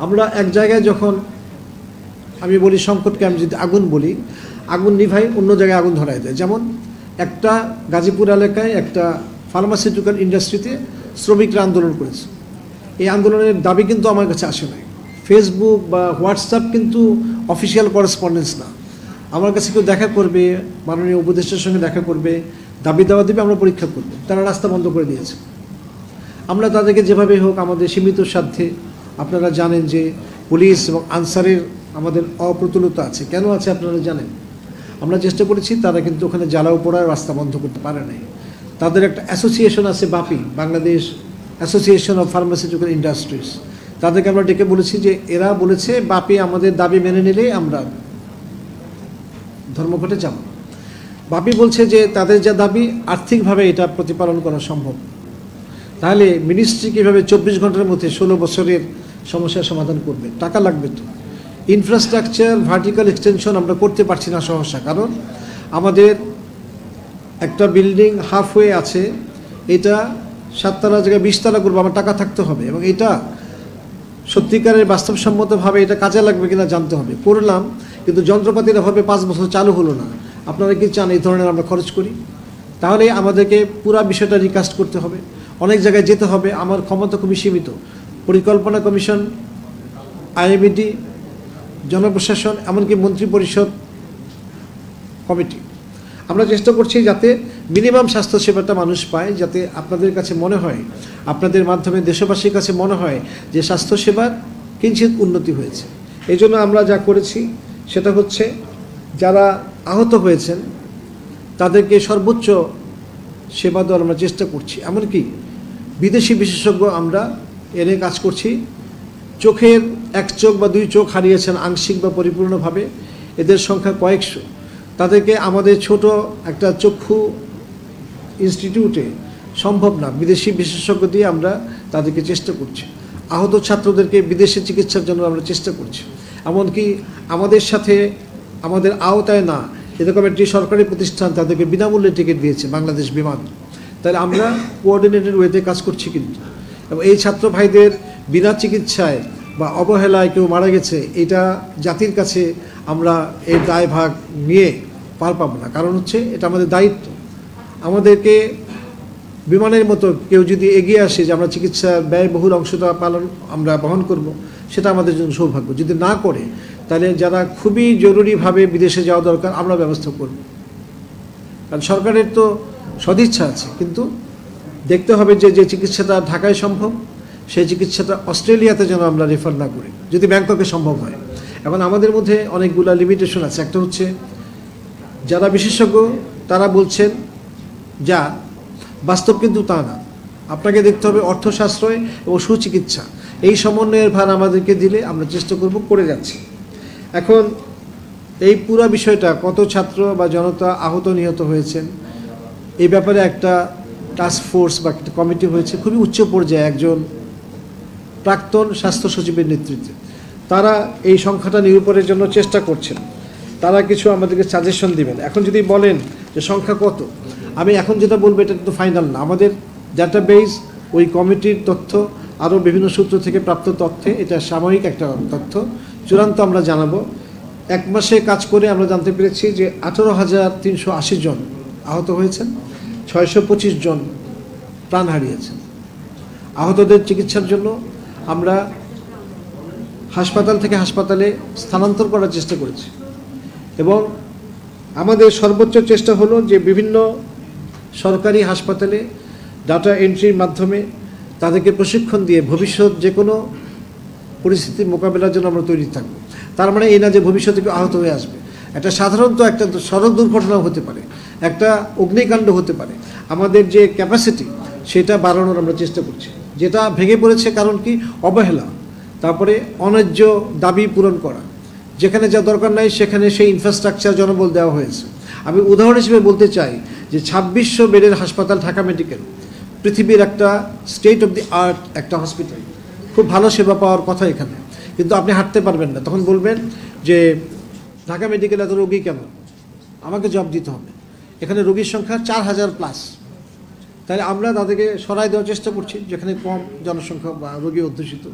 আমরা এক জায়গায় যখন আমি বলি সংকটকে আমি যদি আগুন বলি, আগুন নিভাই অন্য জায়গায় আগুন ধরায় দেয়। যেমন একটা গাজীপুর এলাকায় একটা ফার্মাসিউটিক্যাল ইন্ডাস্ট্রিতে শ্রমিকরা আন্দোলন করেছে। এই আন্দোলনের দাবি কিন্তু আমার কাছে আসে নাই। ফেসবুক বা হোয়াটসঅ্যাপ কিন্তু অফিসিয়াল করেসপন্ডেন্স না। আমার কাছে কেউ দেখা করবে, মাননীয় উপদেষ্টার সঙ্গে দেখা করবে, দাবি দেওয়া দেবে, আমরা পরীক্ষা করব। তারা রাস্তা বন্ধ করে দিয়েছে। আমরা তাদেরকে যেভাবে হোক আমাদের সীমিত সাধ্যে, আপনারা জানেন যে পুলিশ এবং আনসারের আমাদের অপ্রতুলতা আছে। কেন আছে আপনারা জানেন। আমরা চেষ্টা করেছি, তারা কিন্তু ওখানে জ্বালাও পোড়ার রাস্তা বন্ধ করতে পারে নাই। তাদের একটা অ্যাসোসিয়েশন আছে BAPI, Bangladesh Association of Pharmaceutical Industries. তাদেরকে আমরা ডেকে বলেছি যে এরা বলেছে বাপি আমাদের দাবি মেনে নিলেই আমরা ধর্মঘটে যাব। বাপি বলছে যে তাদের যা দাবি আর্থিকভাবে এটা প্রতিপালন করা সম্ভব। তাহলে মিনিস্ট্রি কীভাবে 24 ঘন্টার মধ্যে 16 বছরের সমস্যার সমাধান করবে? টাকা লাগবে তো। ইনফ্রাস্ট্রাকচার ভার্টিক্যাল এক্সটেনশন আমরা করতে পারছি না সহসা, কারণ আমাদের একটা বিল্ডিং হাফওয়ে আছে, এটা 7 তলা জায়গায় 20 তলা করবো, আমার টাকা থাকতে হবে এবং এটা সত্যিকারের বাস্তবসম্মতভাবে এটা কাজে লাগবে কিনা জানতে হবে। করলাম, কিন্তু যন্ত্রপাতির অভাবে 5 বছর চালু হলো না। আপনারা কি চান এই ধরনের আমরা খরচ করি? তাহলে আমাদেরকে পুরো বিষয়টা রিকাস্ট করতে হবে, অনেক জায়গায় যেতে হবে। আমার ক্ষমতা খুবই সীমিত। পরিকল্পনা কমিশন, আইএমইডি, জনপ্রশাসন, এমনকি মন্ত্রী পরিষদ কমিটি, আমরা চেষ্টা করছি যাতে মিনিমাম স্বাস্থ্যসেবাটা মানুষ পায়, যাতে আপনাদের কাছে মনে হয়, আপনাদের মাধ্যমে দেশবাসীর কাছে মনে হয় যে স্বাস্থ্যসেবার কিঞ্চিৎ উন্নতি হয়েছে। এই জন্য আমরা যা করেছি সেটা হচ্ছে যারা আহত হয়েছেন তাদেরকে সর্বোচ্চ সেবা দেওয়ার আমরা চেষ্টা করছি। এমনকি বিদেশি বিশেষজ্ঞ আমরা এনে কাজ করছি। চোখের 1 চোখ বা 2 চোখ হারিয়েছেন আংশিক বা পরিপূর্ণভাবে, এদের সংখ্যা কয়েকশো। তাদেরকে আমাদের ছোট একটা চক্ষু ইনস্টিটিউটে সম্ভব না, বিদেশি বিশেষজ্ঞ দিয়ে আমরা তাদেরকে চেষ্টা করছি। আহত ছাত্রদেরকে বিদেশে চিকিৎসার জন্য আমরা চেষ্টা করছি। এমনকি আমাদের সাথে, আমাদের আওতায় না এরকম একটি সরকারি প্রতিষ্ঠান তাদেরকে বিনামূল্যে টিকিট দিয়েছে, বাংলাদেশ বিমান। তাহলে আমরা কোঅর্ডিনেটেড ওয়েতে কাজ করছি কিন্তু। এবং এই ছাত্র ভাইদের বিনা চিকিৎসায় বা অবহেলায় কেউ মারা গেছে, এটা জাতির কাছে আমরা এই দায়ভাগ নিয়ে পার পাবো না। কারণ হচ্ছে এটা আমাদের দায়িত্ব। আমাদেরকে বিমানের মতো কেউ যদি এগিয়ে আসে যে আমরা চিকিৎসার ব্যয়বহুল অংশটা আমরা বহন করব, সেটা আমাদের জন্য সৌভাগ্য। যদি না করে, তাহলে যারা খুবই জরুরিভাবে বিদেশে যাওয়া দরকার আমরা ব্যবস্থা করব। কারণ সরকারের তো সদিচ্ছা আছে, কিন্তু দেখতে হবে যে যে চিকিৎসাটা ঢাকায় সম্ভব, সেই চিকিৎসাটা অস্ট্রেলিয়াতে যেন আমরা রেফার না করি, যদি ব্যাংককে সম্ভব হয়। এখন আমাদের মধ্যে অনেকগুলো লিমিটেশন আছে। একটা হচ্ছে যারা বিশেষজ্ঞ তারা বলছেন যা, বাস্তব কিন্তু তা না। আপনাকে দেখতে হবে অর্থ সাশ্রয় এবং সুচিকিৎসা, এই সমন্বয়ের ভার আমাদেরকে দিলে আমরা চেষ্টা করব, করে যাচ্ছি। এখন এই পুরো বিষয়টা, কত ছাত্র বা জনতা আহত নিহত হয়েছেন, এই ব্যাপারে একটা টাস্ক ফোর্স বা একটা কমিটি হয়েছে খুবই উচ্চ পর্যায়ে, একজন প্রাক্তন স্বাস্থ্য সচিবের নেতৃত্বে। তারা এই সংখ্যাটা নিরূপণের জন্য চেষ্টা করছেন। তারা কিছু আমাদেরকে সাজেশন দিবেন। এখন যদি বলেন যে সংখ্যা কত, আমি এখন যেটা বলবো এটা কিন্তু ফাইনাল না। আমাদের ডাটাবেস, ওই কমিটির তথ্য, আরও বিভিন্ন সূত্র থেকে প্রাপ্ত তথ্যে এটা সাময়িক একটা তথ্য, চূড়ান্ত আমরা জানাবো। 1 মাসে কাজ করে আমরা জানতে পেরেছি যে 18,380 জন আহত হয়েছেন, 625 জন প্রাণ হারিয়েছেন। আহতদের চিকিৎসার জন্য আমরা হাসপাতাল থেকে হাসপাতালে স্থানান্তর করার চেষ্টা করেছি এবং আমাদের সর্বোচ্চ চেষ্টা হলো যে বিভিন্ন সরকারি হাসপাতালে ডাটা এন্ট্রির মাধ্যমে তাদেরকে প্রশিক্ষণ দিয়ে ভবিষ্যৎ যে কোনো পরিস্থিতির মোকাবেলার জন্য আমরা তৈরি থাকবো। তার মানে এই না যে ভবিষ্যতে কেউ আহত হয়ে আসবে। একটা সাধারণত একটা সড়ক দুর্ঘটনাও হতে পারে, একটা অগ্নিকাণ্ড হতে পারে। আমাদের যে ক্যাপাসিটি সেটা বাড়ানোর আমরা চেষ্টা করছি। যেটা ভেঙে পড়েছে কারণ কি, অবহেলা, তারপরে অন্যায্য দাবি পূরণ করা, যেখানে যা দরকার নাই সেখানে সেই ইনফ্রাস্ট্রাকচার জনবল দেওয়া হয়েছে। আমি উদাহরণ হিসেবে বলতে চাই যে 2600 বেডের হাসপাতাল ঢাকা মেডিকেল, পৃথিবীর একটা স্টেট অফ দি আর্ট একটা হসপিটাল, খুব ভালো সেবা পাওয়ার কথা এখানে, কিন্তু আপনি হাঁটতে পারবেন না। তখন বলবেন যে ঢাকা মেডিকেল এত রোগী কেন? আমাকে জবাব দিতে হবে। এখানে রোগীর সংখ্যা 4000+। তাহলে আমরা তাদেরকে সরাই দেওয়ার চেষ্টা করছি যেখানে কম জনসংখ্যা বা রোগী অধ্যুষিত।